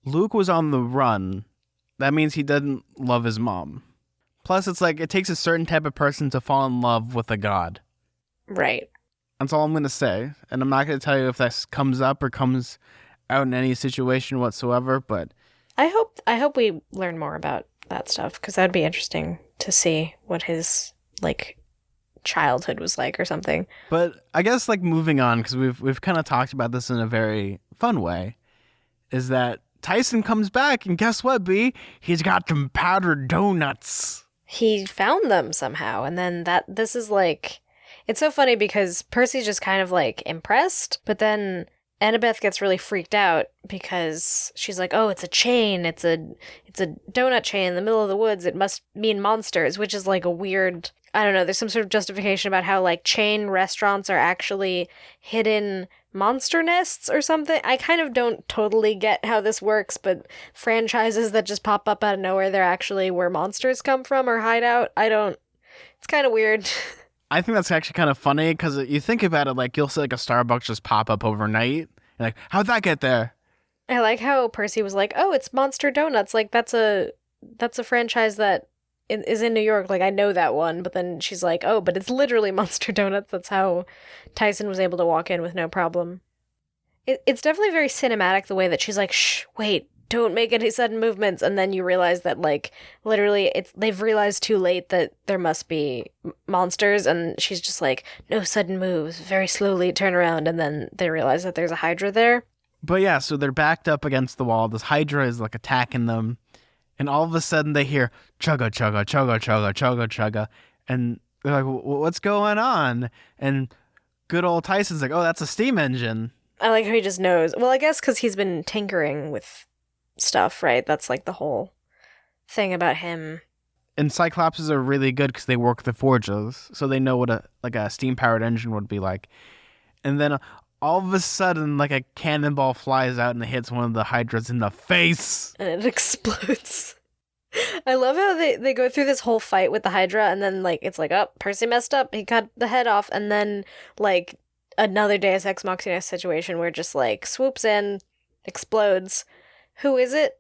Luke was on the run. That means he doesn't love his mom. Plus, it's like it takes a certain type of person to fall in love with a god. Right. That's all I'm going to say. And I'm not going to tell you if that comes up or comes out in any situation whatsoever, but... I hope we learn more about that stuff, because that'd be interesting to see what his, like, childhood was like or something. But I guess, like, moving on, because we've kind of talked about this in a very fun way, is that Tyson comes back, and guess what, B? He's got them powdered donuts. He found them somehow, and then this is like... It's so funny because Percy's just kind of, like, impressed, but then Annabeth gets really freaked out because she's like, oh, it's a chain, it's a donut chain in the middle of the woods, it must mean monsters, which is, like, a weird... I don't know, there's some sort of justification about how, like, chain restaurants are actually hidden monster nests or something. I kind of don't totally get how this works, but franchises that just pop up out of nowhere, they're actually where monsters come from or hide out. It's kind of weird. I think that's actually kind of funny, because you think about it, like, you'll see, like, a Starbucks just pop up overnight, and like, how'd that get there? I like how Percy was like, oh, it's Monster Donuts, like, that's a franchise that is in New York, like, I know that one, but then she's like, oh, but it's literally Monster Donuts. That's how Tyson was able to walk in with no problem. It's definitely very cinematic, the way that she's like, shh, wait, don't make any sudden movements, and then you realize that, like, literally they've realized too late that there must be monsters, and she's just like, no sudden moves, very slowly turn around, and then they realize that there's a Hydra there. But yeah, so they're backed up against the wall, this Hydra is, like, attacking them, and all of a sudden they hear chugga chugga chugga chugga chugga chugga, and they're like, what's going on? And good old Tyson's like, oh, that's a steam engine. I like how he just knows. Well, I guess because he's been tinkering with stuff, right? That's like the whole thing about him. And Cyclopses are really good because they work the forges, so they know what a steam-powered engine would be like. And then all of a sudden, like, a cannonball flies out and it hits one of the Hydras in the face. And it explodes. I love how they go through this whole fight with the Hydra, and then, like, it's like, oh, Percy messed up, he cut the head off, and then, like, another Deus Ex Machina situation where just, like, swoops in, explodes. Who is it?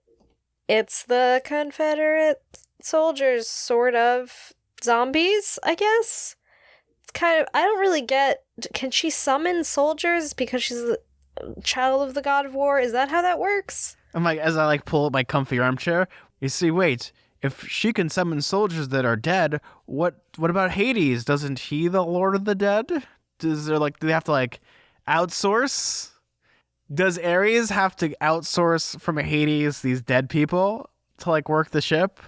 It's the Confederate soldiers, sort of. Zombies, I guess? It's kind of... I don't really get... Can she summon soldiers because she's a child of the god of war? Is that how that works? I'm like, as I, like, pull up my comfy armchair, you see, wait, if she can summon soldiers that are dead, what about Hades? Doesn't he the Lord of the Dead? Do they have to, like, outsource? Does Ares have to outsource from Hades these dead people to, like, work the ship?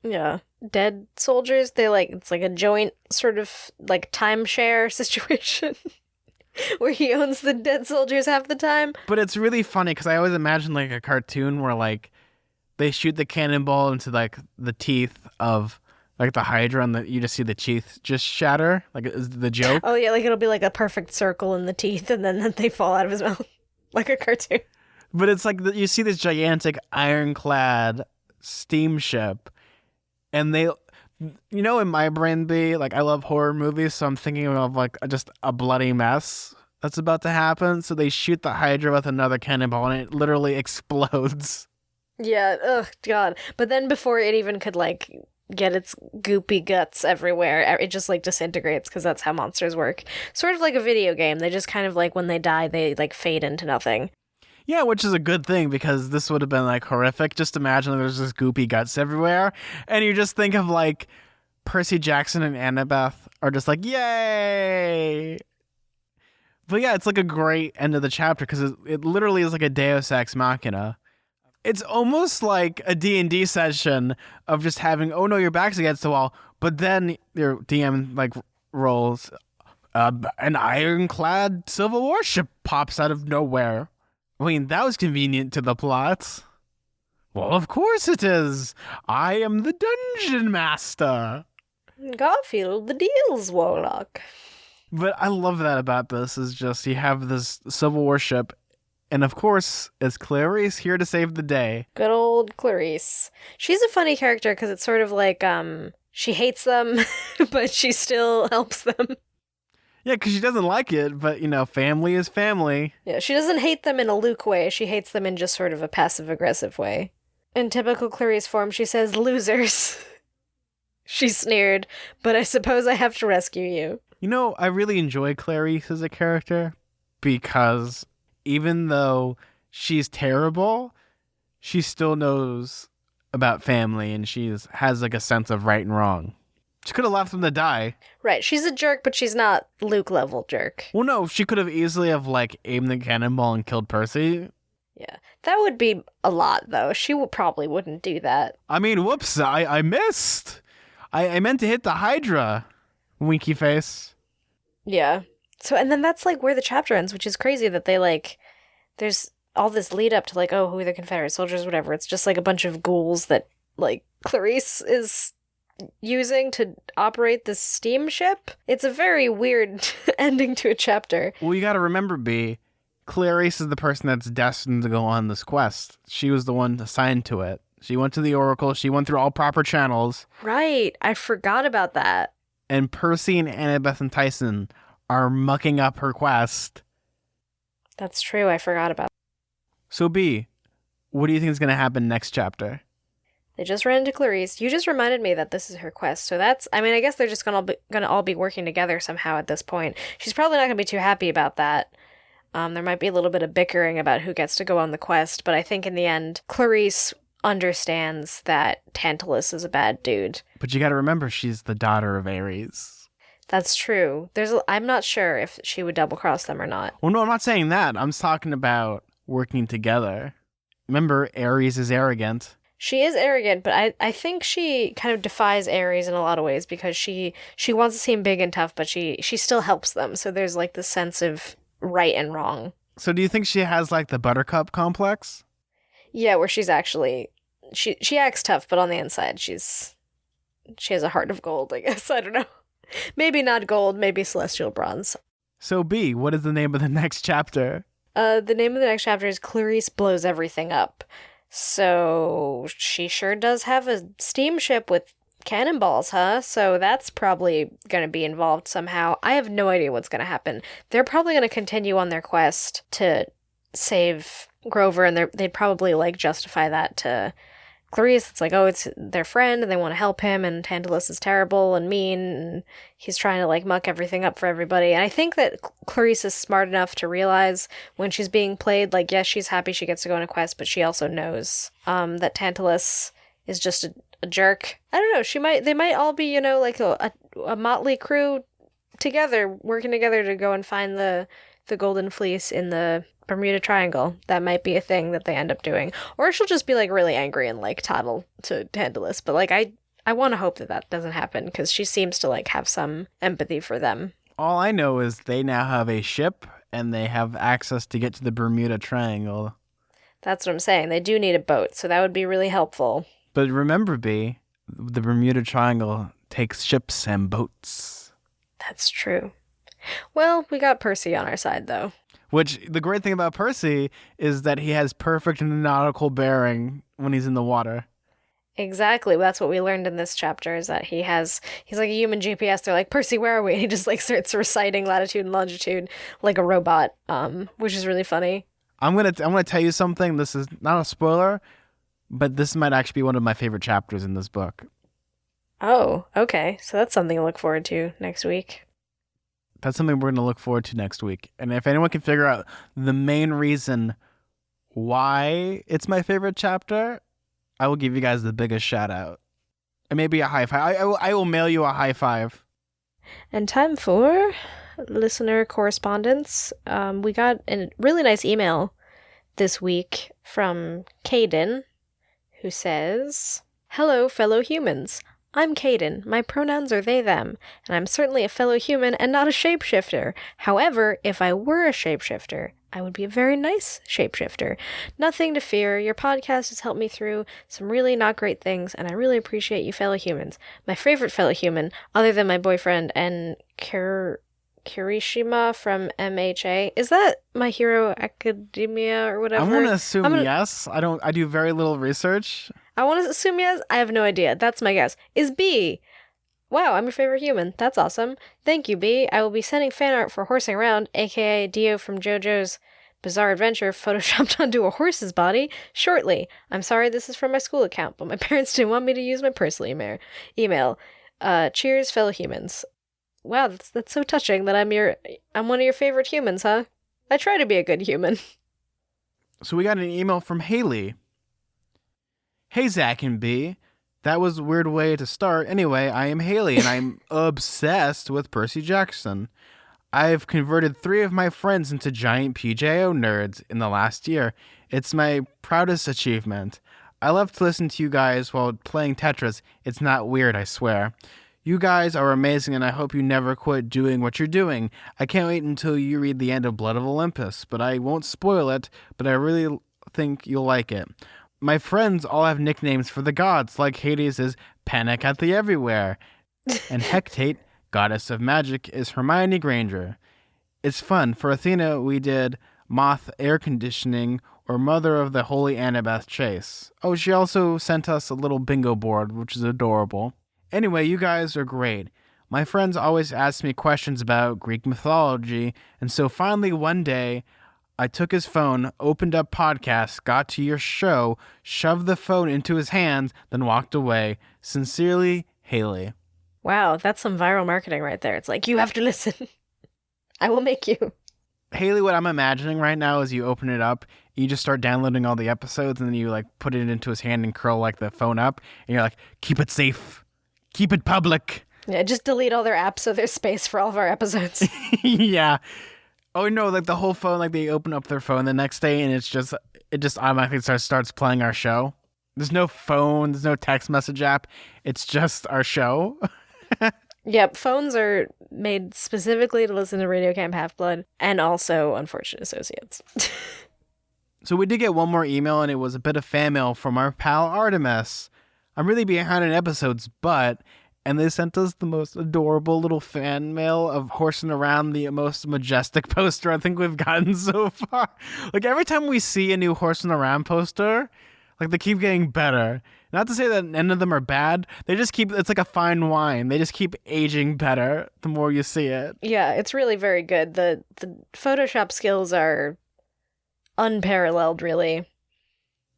Yeah. Dead soldiers, it's like a joint sort of, like, timeshare situation where he owns the dead soldiers half the time. But it's really funny because I always imagine, like, a cartoon where, like, they shoot the cannonball into, like, the teeth of, like, the Hydra, and you just see the teeth just shatter, like, is the joke. Oh, yeah, like, it'll be, like, a perfect circle in the teeth, and then they fall out of his mouth, like a cartoon. But it's like, you see this gigantic ironclad steamship, and they, you know, in my brain, like, I love horror movies, so I'm thinking of, like, just a bloody mess that's about to happen, so they shoot the Hydra with another cannonball, and it literally explodes. Yeah, ugh, God. But then before it even could, like, get its goopy guts everywhere, it just, like, disintegrates, because that's how monsters work. Sort of like a video game. They just kind of, like, when they die, they, like, fade into nothing. Yeah, which is a good thing, because this would have been, like, horrific. Just imagine there's just goopy guts everywhere, and you just think of, like, Percy Jackson and Annabeth are just like, yay! But yeah, it's like a great end of the chapter because it literally is like a Deus Ex Machina. It's almost like a D&D session of just having, oh no, your back's against the wall, but then your DM like rolls, an ironclad Civil War ship pops out of nowhere. I mean, that was convenient to the plot. Well, of course it is. I am the dungeon master. Garfield, the deals warlock. But I love that about this is just you have this Civil War ship, and of course, it's Clarice here to save the day. Good old Clarice. She's a funny character because it's sort of like, she hates them, but she still helps them. Yeah, because she doesn't like it, but, family is family. Yeah, she doesn't hate them in a Luke way. She hates them in just sort of a passive-aggressive way. In typical Clarice form, she says, losers. She sneered, but I suppose I have to rescue you. I really enjoy Clarice as a character because even though she's terrible, she still knows about family and has like a sense of right and wrong. She could have left them to die. Right, she's a jerk, but she's not Luke-level jerk. Well, no, she could have easily have aimed the cannonball and killed Percy. Yeah, that would be a lot, though. She probably wouldn't do that. I mean, whoops, I missed. I meant to hit the Hydra. Winky face. Yeah. So, and then that's where the chapter ends, which is crazy that they there's all this lead up to who are the Confederate soldiers, whatever. It's just a bunch of ghouls that Clarice is using to operate this steamship. It's a very weird ending to a chapter. Well, you gotta remember, B, Clarice is the person that's destined to go on this quest. She was the one assigned to it. She went to the Oracle. She went through all proper channels. Right. I forgot about that. And Percy and Annabeth and Tyson are mucking up her quest. That's true. I forgot about that. So, B, what do you think is going to happen next chapter? They just ran into Clarice. You just reminded me that this is her quest. So I guess they're just going to all be working together somehow at this point. She's probably not going to be too happy about that. There might be a little bit of bickering about who gets to go on the quest, but I think in the end, Clarice understands that Tantalus is a bad dude. But you got to remember, she's the daughter of Ares. That's true. I'm not sure if she would double cross them or not. Well, no, I'm not saying that. I'm talking about working together. Remember, Ares is arrogant. She is arrogant, but I think she kind of defies Ares in a lot of ways because she wants to seem big and tough, but she still helps them. So there's this sense of right and wrong. So do you think she has the Buttercup complex? Yeah, where she's actually she acts tough, but on the inside she has a heart of gold, I guess. I don't know. Maybe not gold, maybe celestial bronze. So B, what is the name of the next chapter? The name of the next chapter is Clarice Blows Everything Up. So she sure does have a steamship with cannonballs, huh? So that's probably going to be involved somehow. I have no idea what's going to happen. They're probably going to continue on their quest to save Grover, and they'd probably justify that to Clarice. It's it's their friend and they want to help him, and Tantalus is terrible and mean and he's trying to muck everything up for everybody. And I think that Clarice is smart enough to realize when she's being played, yes, she's happy she gets to go on a quest, but she also knows that Tantalus is just a jerk. I don't know, they might all be, a motley crew together, working together to go and find the Golden Fleece in the Bermuda Triangle. That might be a thing that they end up doing. Or she'll just be really angry and toddle to Tantalus. But I want to hope that doesn't happen because she seems to have some empathy for them. All I know is they now have a ship and they have access to get to the Bermuda Triangle. That's what I'm saying. They do need a boat, so that would be really helpful. But remember, B, the Bermuda Triangle takes ships and boats. That's true. Well, we got Percy on our side, though. Which, the great thing about Percy is that he has perfect nautical bearing when he's in the water. Exactly. That's what we learned in this chapter, is that he's like a human GPS. They're like, Percy, where are we? And he just starts reciting latitude and longitude like a robot, which is really funny. I'm gonna tell you something. This is not a spoiler, but this might actually be one of my favorite chapters in this book. Oh, okay. So that's something to look forward to next week. That's something we're going to look forward to next week. And if anyone can figure out the main reason why it's my favorite chapter, I will give you guys the biggest shout out. And maybe a high five. I will mail you a high five. And time for listener correspondence. We got a really nice email this week from Caden, who says, "Hello, fellow humans. I'm Caden. My pronouns are they, them, and I'm certainly a fellow human and not a shapeshifter. However, if I were a shapeshifter, I would be a very nice shapeshifter. Nothing to fear. Your podcast has helped me through some really not great things, and I really appreciate you fellow humans. My favorite fellow human, other than my boyfriend and Kirishima from MHA. Is that My Hero Academia or whatever? I'm gonna assume yes. I do very little research. I want to assume yes. I have no idea. That's my guess. Is B. Wow, I'm your favorite human. That's awesome. Thank you, B. I will be sending fan art for Horsing Around, aka Dio from JoJo's Bizarre Adventure photoshopped onto a horse's body, shortly. I'm sorry this is from my school account, but my parents didn't want me to use my personal email. Cheers, fellow humans." Wow, that's so touching that I'm one of your favorite humans, huh? I try to be a good human. So we got an email from Haley. "Hey, Zach and B. That was a weird way to start. Anyway, I am Haley, and I'm obsessed with Percy Jackson. I've converted 3 of my friends into giant PJO nerds in the last year. It's my proudest achievement. I love to listen to you guys while playing Tetris. It's not weird, I swear. You guys are amazing, and I hope you never quit doing what you're doing. I can't wait until you read the end of Blood of Olympus, but I won't spoil it, but I really think you'll like it. My friends all have nicknames for the gods, like Hades is Panic at the Everywhere, and Hecate, Goddess of Magic, is Hermione Granger. It's fun. For Athena, we did Moth Air Conditioning or Mother of the Holy Magnus Chase. Oh, she also sent us a little bingo board, which is adorable. Anyway, you guys are great. My friends always ask me questions about Greek mythology, and so finally one day, I took his phone, opened up podcasts, got to your show, shoved the phone into his hands, then walked away. Sincerely, Haley." Wow, that's some viral marketing right there. It's like, you have to listen. I will make you. Haley, what I'm imagining right now is you open it up, you just start downloading all the episodes, and then you put it into his hand and curl the phone up, and you're like, keep it safe. Keep it public. Yeah, just delete all their apps so there's space for all of our episodes. Yeah. Oh no, the whole phone, they open up their phone the next day and it just automatically starts playing our show. There's no phone, there's no text message app. It's just our show. Yep, phones are made specifically to listen to Radio Camp Half-Blood and also Unfortunate Associates. So we did get one more email, and it was a bit of fan mail from our pal Artemis. I'm really behind in episodes, and they sent us the most adorable little fan mail of Horsing Around, the most majestic poster I think we've gotten so far. Every time we see a new Horsing Around poster, they keep getting better. Not to say that none of them are bad. They just it's like a fine wine. They just keep aging better the more you see it. Yeah, it's really very good. The Photoshop skills are unparalleled, really.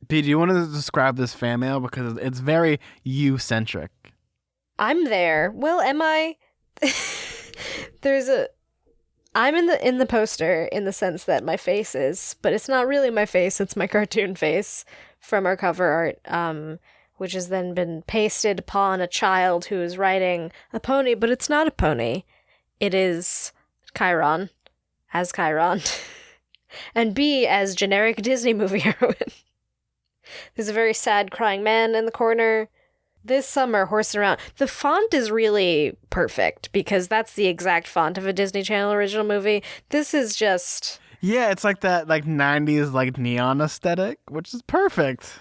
B, do you want to describe this fan mail? Because it's very you-centric. I'm there. Well, am I? I'm in the poster in the sense that my face is, but it's not really my face, it's my cartoon face from our cover art, which has then been pasted upon a child who is riding a pony, but it's not a pony. It is Chiron, as Chiron, and B as generic Disney movie heroine. There's a very sad crying man in the corner. This summer, Horsing Around. The font is really perfect because that's the exact font of a Disney Channel original movie. This is just... Yeah, it's that 90s neon aesthetic, which is perfect.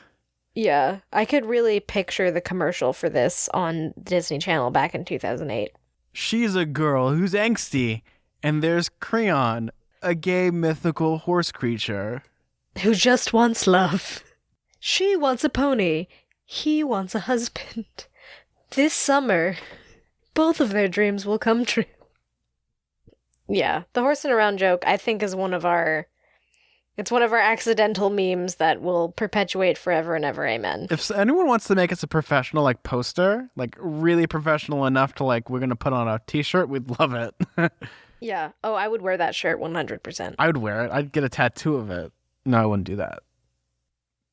Yeah, I could really picture the commercial for this on Disney Channel back in 2008. She's a girl who's angsty, and there's Creon, a gay mythical horse creature. Who just wants love. She wants a pony. He wants a husband. This summer, both of their dreams will come true. Yeah, the Horsing Around joke, I think, is one of our accidental memes that will perpetuate forever and ever, amen. If anyone wants to make us a professional, poster, really professional enough to, we're going to put on a t-shirt, we'd love it. Yeah. Oh, I would wear that shirt 100%. I would wear it. I'd get a tattoo of it. No, I wouldn't do that.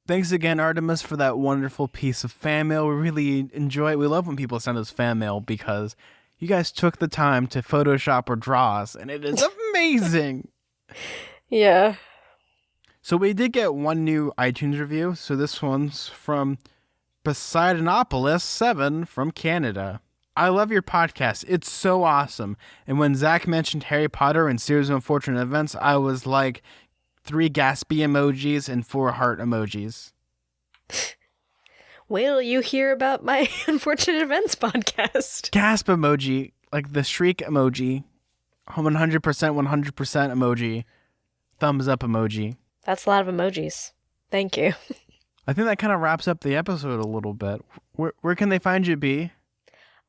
Thanks again, Artemis, for that wonderful piece of fan mail. We really enjoy it. We love when people send us fan mail because You guys took the time to Photoshop or draw us, and it is amazing. Yeah. So we did get one new iTunes review. So this one's from Poseidonopolis7 from Canada. I love your podcast. It's so awesome. And when Zach mentioned Harry Potter and Series of Unfortunate Events, I was like 3 gaspy emojis and 4 heart emojis. Wait till you hear about my Unfortunate Events podcast. Gasp emoji, like the shriek emoji, 100% emoji, thumbs up emoji. That's a lot of emojis. Thank you. I think that kind of wraps up the episode a little bit. Where can they find you, B?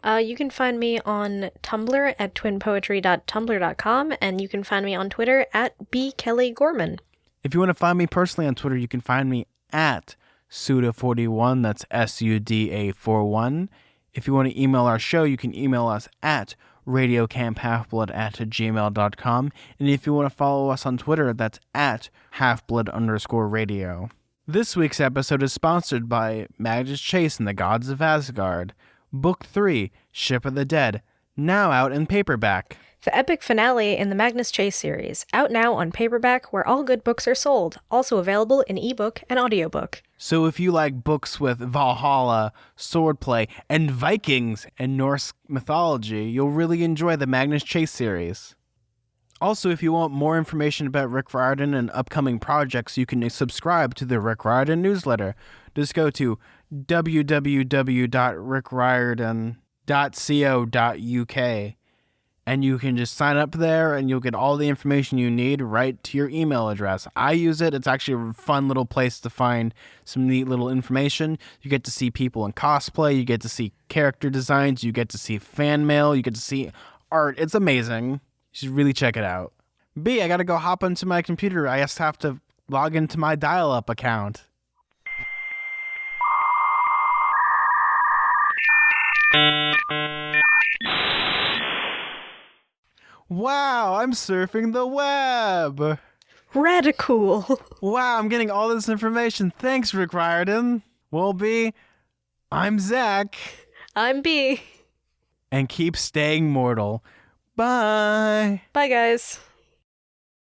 You can find me on Tumblr at twinpoetry.tumblr.com, and you can find me on Twitter at bkellygorman. If you want to find me personally on Twitter, you can find me at Suda41, that's SUDA41. If you want to email our show, you can email us at radiocamphalfblood@gmail.com. And if you want to follow us on Twitter, that's at halfblood_radio. This week's episode is sponsored by Magnus Chase and the Gods of Asgard. Book 3, Ship of the Dead, now out in paperback. The epic finale in the Magnus Chase series, out now on paperback where all good books are sold, also available in ebook and audiobook. So if you like books with Valhalla, swordplay, and Vikings and Norse mythology, you'll really enjoy the Magnus Chase series. Also, if you want more information about Rick Riordan and upcoming projects, you can subscribe to the Rick Riordan newsletter. Just go to www.rickriordan.co.uk and you can just sign up there and you'll get all the information you need right to your email address. I use it. It's actually a fun little place to find some neat little information. You get to see people in cosplay. You get to see character designs. You get to see fan mail. You get to see art. It's amazing. You should really check it out. B, I got to go hop onto my computer. I just have to log into my dial-up account. Wow, I'm surfing the web. Radical. Wow, I'm getting all this information. Thanks, Rick Riordan. Well, B, I'm Zach. I'm B. And keep staying mortal. Bye. Bye, guys.